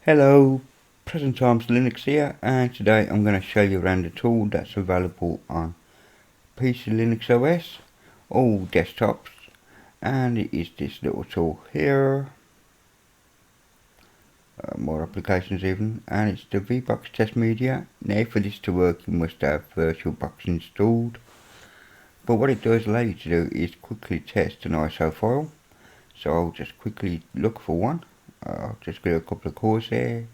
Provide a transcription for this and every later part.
Hello, present times Linux here, and today I'm going to show you around a tool that's available on PCLinuxOS, all desktops, and it is this little tool here, more applications even, and it's the VBox Test Media. Now for this to work you must have Virtualbox installed, but what it does allow you to do is quickly test an ISO file, so I'll just quickly look for one. I'll just give a couple of cores there.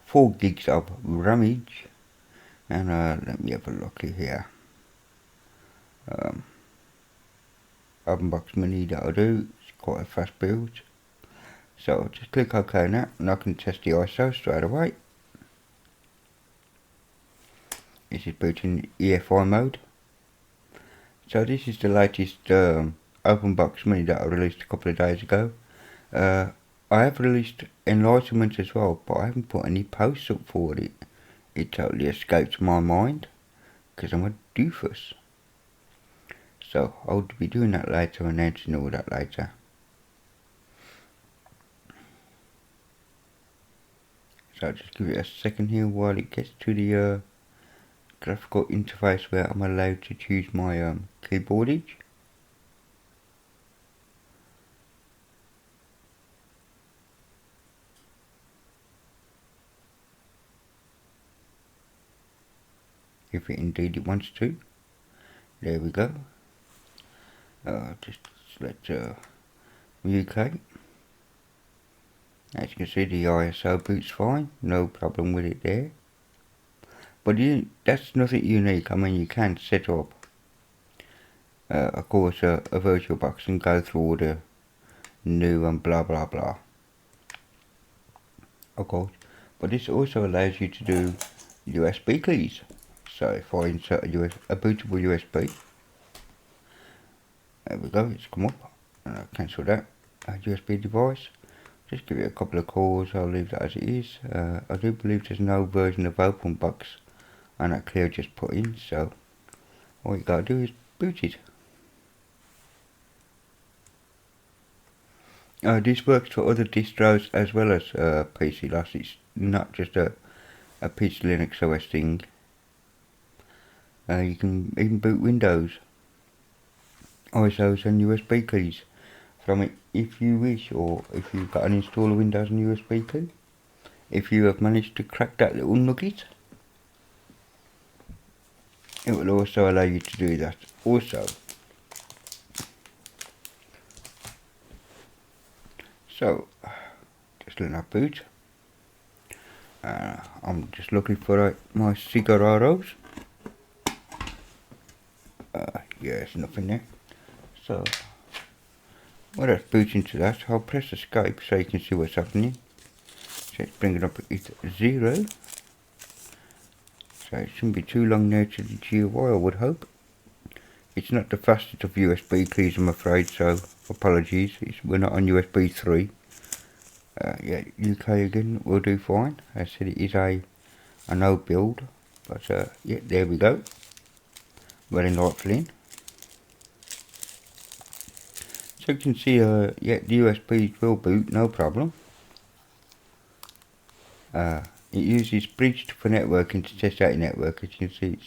4 gigs of ramage, and let me have a look here. VBox Mini that'll do. It's quite a fast build, so I'll just click OK now, and I can test the ISO straight away. This is booting EFI mode. So this is the latest VBox Mini that I released a couple of days ago. I have released Enlightenment as well, but I haven't put any posts up for it. It totally escapes my mind, because I'm a doofus. So I'll be doing that later, announcing all that later. So I'll just give it a second here while it gets to the graphical interface where I'm allowed to choose my keyboardage. If it indeed it wants to. There we go. Just select UK. As you can see, the ISO boot's fine, no problem with it there. But that's nothing unique. I mean, you can set up, of course, a VirtualBox and go through all the new and blah blah blah. Of course, but this also allows you to do USB keys. So if I insert a bootable USB, there we go, it's come up, and I'll cancel that USB device. Just give it a couple of cores, I'll leave that as it is. I do believe there's no version of OpenBox and that clear just put in, so all you gotta do is boot it. This works for other distros as well as PCLinuxOS. It's not just a PCLinuxOS thing. You can even boot Windows, ISOs and USB keys from it if you wish, or if you've got an installer Windows and USB key. If you have managed to crack that little nugget, it will also allow you to do that also. So, just let that boot. I'm just looking for my cigarillos. Yeah, there's nothing there. So, when it's booting to that, I'll press escape so you can see what's happening. So it's bringing up it's 0. So it shouldn't be too long now to the GUI, I would hope. It's not the fastest of USB keys, I'm afraid, so apologies. We're not on USB 3. Yeah, UK again will do fine. I said it is a no build, but yeah, there we go. Very lightly. So you can see, yeah, the USB will boot, no problem. It uses bridged for networking to test out your network. As you can see,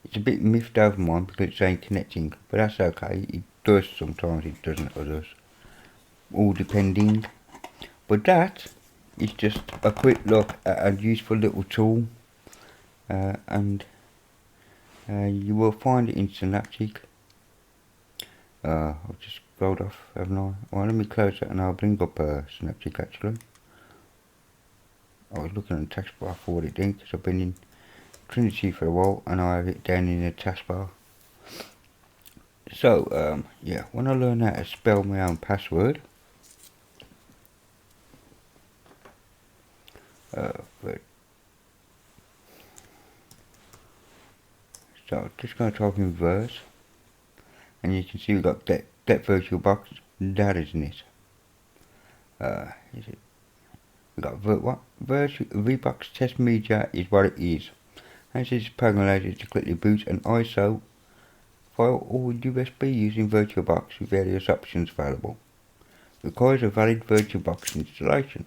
it's a bit miffed over mine because it's saying connecting, but that's okay. It does sometimes, it doesn't others. All depending. But that is just a quick look at a useful little tool, and you will find it in Synaptic. I've just scrolled off, haven't I? Well, let me close that and I'll bring up Synaptic actually. I was looking at the taskbar for it then, because I've been in Trinity for a while and I have it down in the taskbar. So, yeah, when I learn how to spell my own password, so I'm just going to type in verse, and you can see we've got get VirtualBox. That isn't it. Is it? We've got VBox Test Media is what it is. And this program allows you to quickly boot an ISO file or USB using VirtualBox with various options available. requires a valid Virtualbox installation.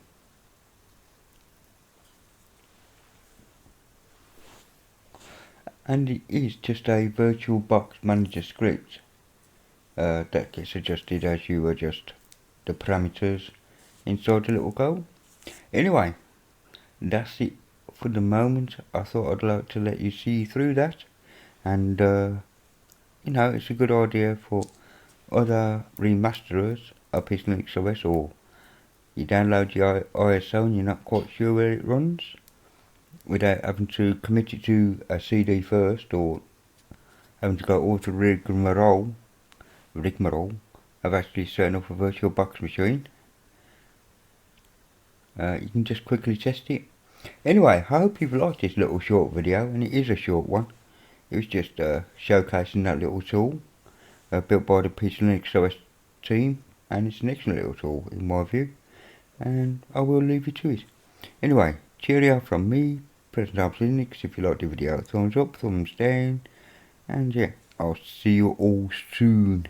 And it is just a Virtualbox Manager script that gets adjusted as you adjust the parameters inside the little goal. Anyway, that's it for the moment. I thought I'd like to let you see through that, and you know, it's a good idea for other remasterers of PCLinuxOS, or you download the ISO and you're not quite sure where it runs, without having to commit it to a CD first, or having to go all to rigmarole of actually setting up a VirtualBox machine. You can just quickly test it. Anyway, I hope you've liked this little short video, and it is a short one. It was just showcasing that little tool built by the PCLinuxOS team, and it's an excellent little tool in my view, and I will leave you to it. Anyway, cheerio from me, President of Linux. If you liked the video, thumbs up, thumbs down, and yeah, I'll see you all soon.